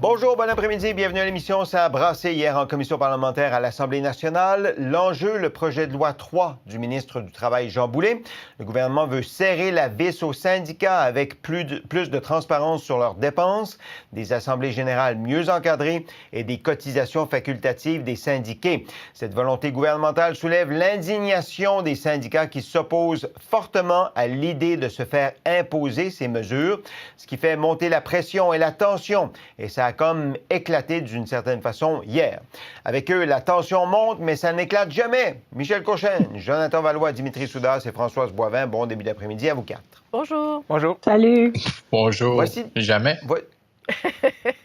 Bonjour, bon après-midi, bienvenue à l'émission. Ça a brassé hier en commission parlementaire à l'Assemblée nationale. L'enjeu, le projet de loi 3 du ministre du Travail, Jean Boulet. Le gouvernement veut serrer la vis aux syndicats avec plus de transparence sur leurs dépenses, des assemblées générales mieux encadrées et des cotisations facultatives des syndiqués. Cette volonté gouvernementale soulève l'indignation des syndicats qui s'opposent fortement à l'idée de se faire imposer ces mesures, ce qui fait monter la pression et la tension. Et ça a comme éclaté d'une certaine façon hier. Avec eux, la tension monte, mais ça n'éclate jamais. Michel Courchaine, Jonathan Valois, Dimitri Soudas et Françoise Boivin, bon début d'après-midi à vous quatre. Bonjour. Bonjour. Salut. Bonjour. Voici... Jamais.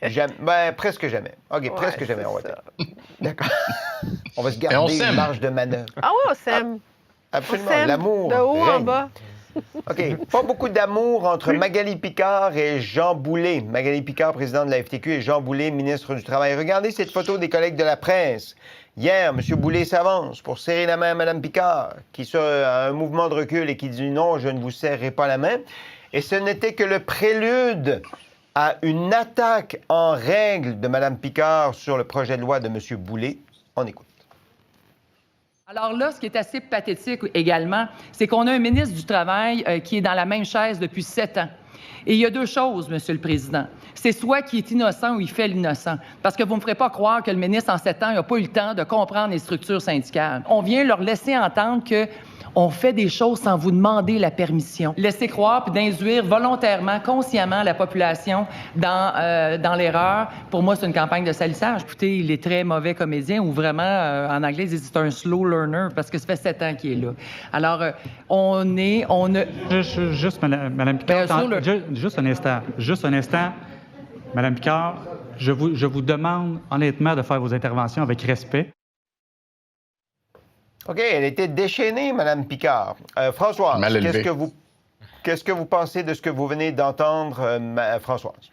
Jamais. Ben, presque jamais. OK, ouais, presque jamais, on va dire. D'accord. On va se garder une marge de manœuvre. Ah oui, on s'aime. Absolument. On s'aime L'amour de haut règne. en bas. OK. Pas beaucoup d'amour entre Magali Picard et Jean Boulet. Magali Picard, présidente de la FTQ, et Jean Boulet, ministre du Travail. Regardez cette photo des collègues de la presse. Hier, M. Boulet s'avance pour serrer la main à Mme Picard, qui a un mouvement de recul et qui dit « Non, je ne vous serrerai pas la main ». Et ce n'était que le prélude à une attaque en règle de Mme Picard sur le projet de loi de M. Boulet. On écoute. Alors là, ce qui est assez pathétique également, c'est qu'on a un ministre du Travail qui est dans la même chaise depuis 7 ans. Et il y a deux choses, Monsieur le Président. C'est soit qu'il est innocent ou il fait l'innocent. Parce que vous ne me ferez pas croire que le ministre, en 7 ans, n'a pas eu le temps de comprendre les structures syndicales. On vient leur laisser entendre que on fait des choses sans vous demander la permission. Laisser croire puis d'induire volontairement, consciemment la population dans l'erreur, pour moi, c'est une campagne de salissage. Écoutez, il est très mauvais comédien ou vraiment, en anglais, ils disent c'est un slow learner parce que ça fait 7 ans qu'il est là. Alors, Juste, Mme Picard, juste un instant. Mme Picard, je vous demande honnêtement de faire vos interventions avec respect. OK, elle était déchaînée, Mme Picard. Françoise, qu'est-ce que vous pensez de ce que vous venez d'entendre, Françoise?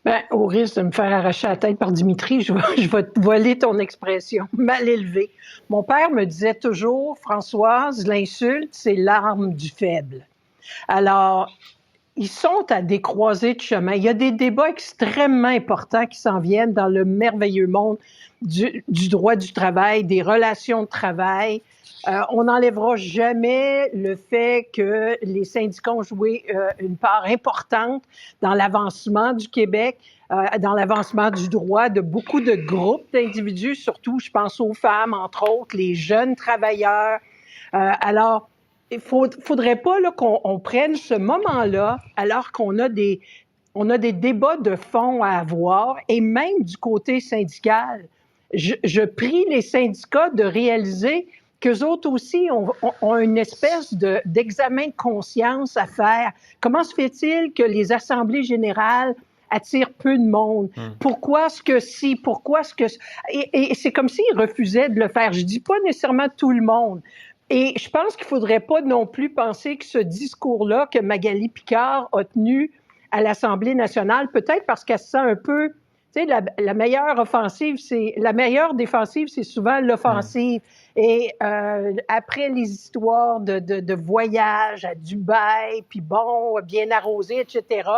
Bien, au risque de me faire arracher la tête par Dimitri, je vais te voler ton expression, mal élevée. Mon père me disait toujours, Françoise, l'insulte, c'est l'arme du faible. Alors, ils sont à des croisées de chemin. Il y a des débats extrêmement importants qui s'en viennent dans le merveilleux monde du droit du travail, des relations de travail. On n'enlèvera jamais le fait que les syndicats ont joué une part importante dans l'avancement du Québec, dans l'avancement du droit de beaucoup de groupes d'individus, surtout, je pense aux femmes, entre autres, les jeunes travailleurs. Alors, il faudrait pas là, qu'on prenne ce moment-là alors qu'on a des débats de fond à avoir, et même du côté syndical. Je prie les syndicats de réaliser qu'eux autres aussi ont une espèce d'examen de conscience à faire. Comment se fait-il que les assemblées générales attirent peu de monde? Pourquoi est-ce que si? Pourquoi est-ce que... Et c'est comme s'ils refusaient de le faire. Je dis pas nécessairement tout le monde. Et je pense qu'il faudrait pas non plus penser que ce discours-là que Magali Picard a tenu à l'Assemblée nationale, peut-être parce qu'elle se sent un peu... Tu sais, la meilleure offensive, la meilleure défensive, c'est souvent l'offensive. Et après les histoires de voyage à Dubaï, puis bon, bien arrosé, etc.,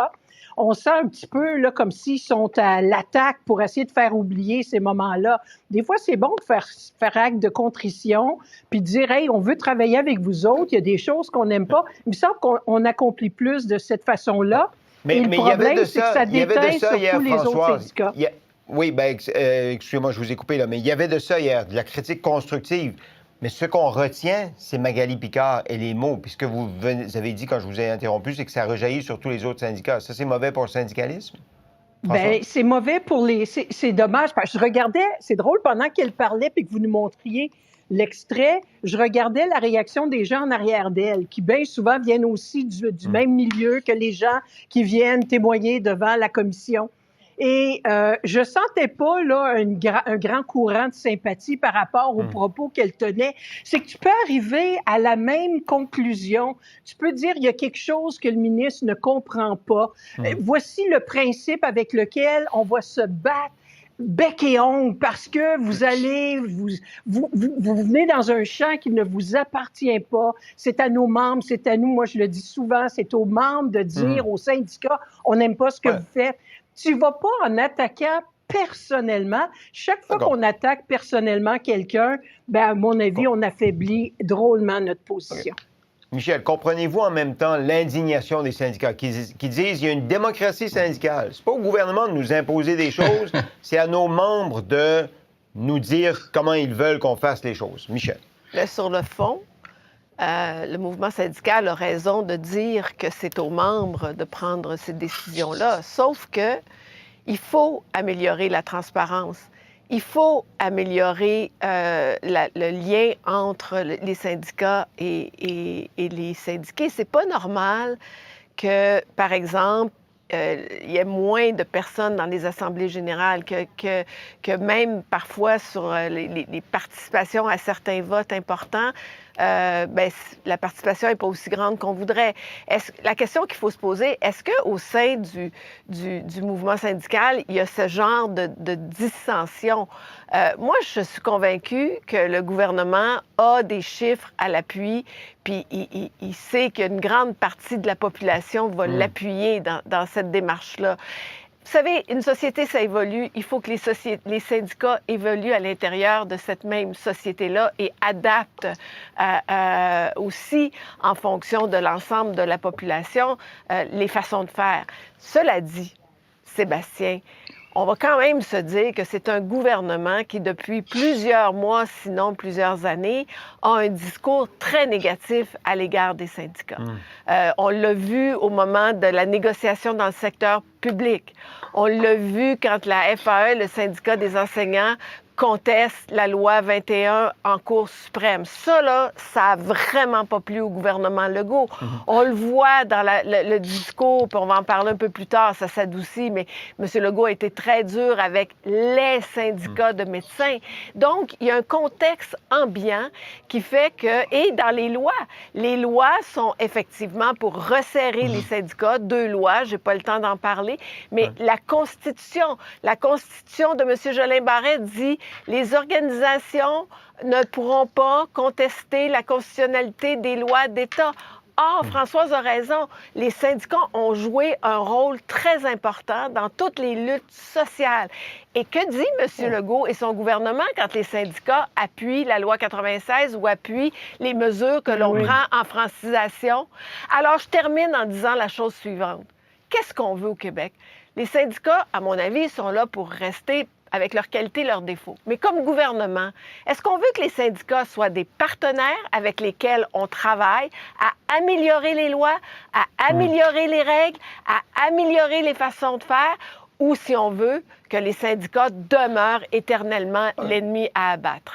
on sent un petit peu là, comme s'ils sont à l'attaque pour essayer de faire oublier ces moments-là. Des fois, c'est bon de faire acte de contrition, puis de dire « Hey, on veut travailler avec vous autres, il y a des choses qu'on n'aime pas. » Il me semble qu'on accomplit plus de cette façon-là. Mais le problème, c'est que ça déteint surtout hier, les autres syndicats. Oui, bien, excusez-moi, je vous ai coupé, là, mais il y avait de ça hier, de la critique constructive. Mais ce qu'on retient, c'est Magali Picard et les mots. Puis ce que vous avez dit quand je vous ai interrompu, c'est que ça rejaillit sur tous les autres syndicats. Ça, c'est mauvais pour le syndicalisme? Bien, c'est mauvais pour les... C'est dommage. Parce que je regardais... C'est drôle, pendant qu'elle parlait puis que vous nous montriez l'extrait, je regardais la réaction des gens en arrière d'elle, qui bien souvent viennent aussi du même milieu que les gens qui viennent témoigner devant la commission. Et je sentais pas là un grand courant de sympathie par rapport aux propos qu'elle tenait. C'est que tu peux arriver à la même conclusion. Tu peux dire il y a quelque chose que le ministre ne comprend pas. Voici le principe avec lequel on va se battre bec et ongle parce que vous venez dans un champ qui ne vous appartient pas. C'est à nos membres, c'est à nous. Moi, je le dis souvent, c'est aux membres de dire aux syndicats, on n'aime pas ce que vous faites. Tu ne vas pas en attaquant personnellement. Chaque fois qu'on attaque personnellement quelqu'un, ben à mon avis, on affaiblit drôlement notre position. Michel, comprenez-vous en même temps l'indignation des syndicats qui disent qu'il y a une démocratie syndicale? C'est pas au gouvernement de nous imposer des choses, c'est à nos membres de nous dire comment ils veulent qu'on fasse les choses. Michel. Mais sur le fond, le mouvement syndical a raison de dire que c'est aux membres de prendre ces décisions-là. Sauf que il faut améliorer la transparence. Il faut améliorer le lien entre les syndicats et les syndiqués. C'est pas normal que, par exemple, il y ait moins de personnes dans les assemblées générales, que même parfois sur les participations à certains votes importants, la participation n'est pas aussi grande qu'on voudrait. La question qu'il faut se poser, est-ce qu'au sein du mouvement syndical, il y a ce genre de dissension? Moi, je suis convaincue que le gouvernement a des chiffres à l'appui, puis il sait qu'une grande partie de la population va l'appuyer dans cette démarche-là. Vous savez, une société, ça évolue. Il faut que les syndicats évoluent à l'intérieur de cette même société-là et adaptent aussi, en fonction de l'ensemble de la population, les façons de faire. Cela dit, Sébastien, on va quand même se dire que c'est un gouvernement qui, depuis plusieurs mois, sinon plusieurs années, a un discours très négatif à l'égard des syndicats. On l'a vu au moment de la négociation dans le secteur public. On l'a vu quand la FAE, le syndicat des enseignants, conteste la loi 21 en Cour suprême. Ça, là, ça a vraiment pas plu au gouvernement Legault. On le voit dans le discours, puis on va en parler un peu plus tard, ça s'adoucit, mais M. Legault a été très dur avec les syndicats de médecins. Donc, il y a un contexte ambiant qui fait que, et dans les lois sont effectivement pour resserrer les syndicats, 2 lois, j'ai pas le temps d'en parler, mais la Constitution de M. Jolin Barrette dit les organisations ne pourront pas contester la constitutionnalité des lois d'État. Or, Françoise a raison, les syndicats ont joué un rôle très important dans toutes les luttes sociales. Et que dit M. Legault et son gouvernement quand les syndicats appuient la loi 96 ou appuient les mesures que l'on prend en francisation? Alors, je termine en disant la chose suivante. Qu'est-ce qu'on veut au Québec? Les syndicats, à mon avis, sont là pour rester avec leurs qualités, leurs défauts. Mais comme gouvernement, est-ce qu'on veut que les syndicats soient des partenaires avec lesquels on travaille à améliorer les lois, à améliorer les règles, à améliorer les façons de faire, ou si on veut que les syndicats demeurent éternellement l'ennemi à abattre?